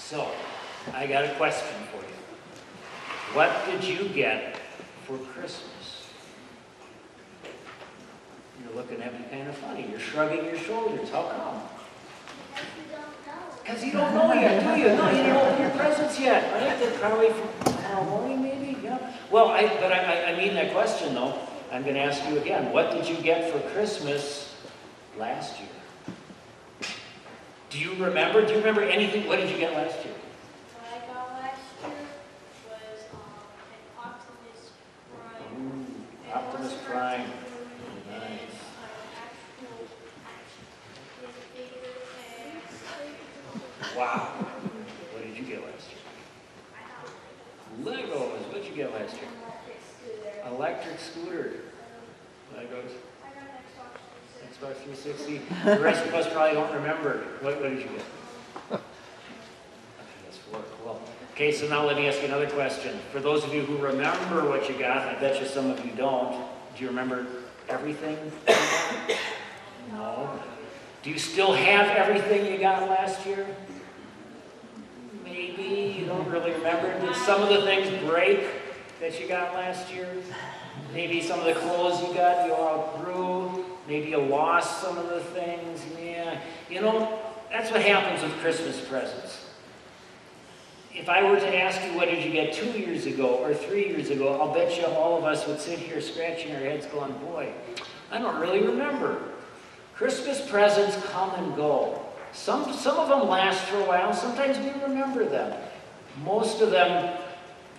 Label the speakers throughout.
Speaker 1: So, I got a question for you. What did you get for Christmas? You're looking at me kind of funny. You're shrugging your shoulders. How come? Because you don't know yet, do you? No, you didn't open your presents yet, right? They're probably from tomorrow morning, maybe? Yeah. Well, I mean that question, though. I'm going to ask you again. What did you get for Christmas last year? Do you remember? Do you remember anything? What did you get last year?
Speaker 2: What I got last year was an Optimus Prime.
Speaker 1: Ooh, Optimus Prime. Nice. Wow. What did you get last year? Legos. What did you get last year? Electric scooter. Legos. Xbox 360. The rest of us probably don't remember. What did you get? Okay, that's 4. Cool. Okay, so now let me ask you another question. For those of you who remember what you got, I bet you some of you don't. Do you remember everything? No. Do you still have everything you got last year? Maybe. You don't really remember. Did some of the things break that you got last year? Maybe some of the clothes you got you outgrew. Maybe you lost some of the things. Yeah. You know, that's what happens with Christmas presents. If I were to ask you what did you get 2 years ago or 3 years ago, I'll bet you all of us would sit here scratching our heads going, boy, I don't really remember. Christmas presents come and go. Some of them last for a while. Sometimes we remember them. Most of them,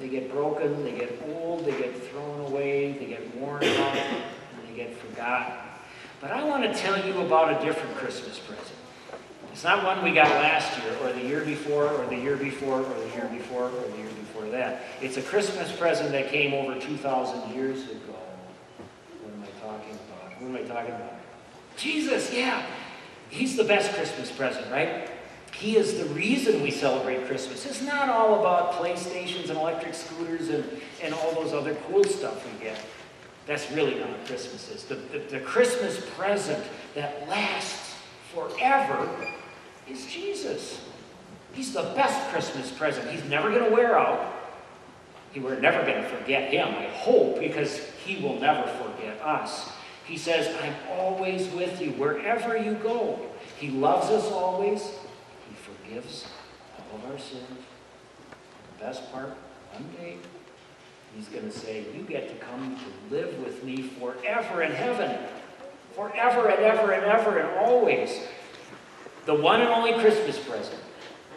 Speaker 1: they get broken, they get old, they get thrown away, they get worn out, and they get forgotten. But I want to tell you about a different Christmas present. It's not one we got last year, or the year before, or the year before, or the year before, or the year before that. It's a Christmas present that came over 2,000 years ago. What am I talking about? What am I talking about? Jesus, yeah. He's the best Christmas present, right? He is the reason we celebrate Christmas. It's not all about PlayStations and electric scooters and all those other cool stuff we get. That's really not what Christmas is. The Christmas present that lasts forever is Jesus. He's the best Christmas present. He's never going to wear out. We're never going to forget him, I hope, because he will never forget us. He says, I'm always with you wherever you go. He loves us always. He forgives all of our sins. The best part, one day, he's going to say, you get to come to live with me forever in heaven. Forever and ever and ever and always. The one and only Christmas present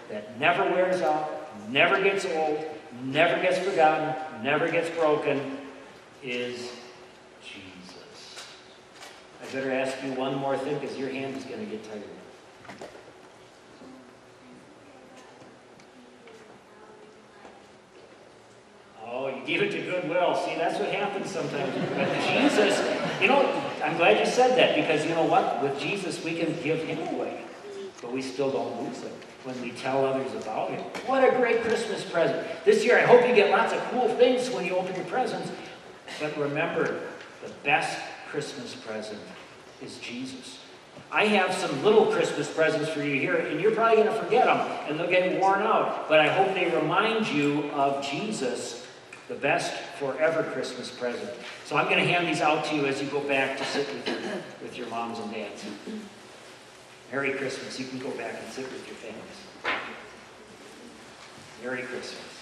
Speaker 1: that never wears out, never gets old, never gets forgotten, never gets broken is Jesus. I better ask you one more thing because your hand is going to get tired. Oh, you gave it to Goodwill. See, that's what happens sometimes. But Jesus, you know, I'm glad you said that because you know what? With Jesus, we can give him away, but we still don't lose him when we tell others about him. What a great Christmas present. This year, I hope you get lots of cool things when you open your presents. But remember, the best Christmas present is Jesus. I have some little Christmas presents for you here, and you're probably going to forget them, and they'll get worn out. But I hope they remind you of Jesus, the best forever Christmas present. So I'm going to hand these out to you as you go back to sit with your moms and dads. Merry Christmas. You can go back and sit with your families. Merry Christmas.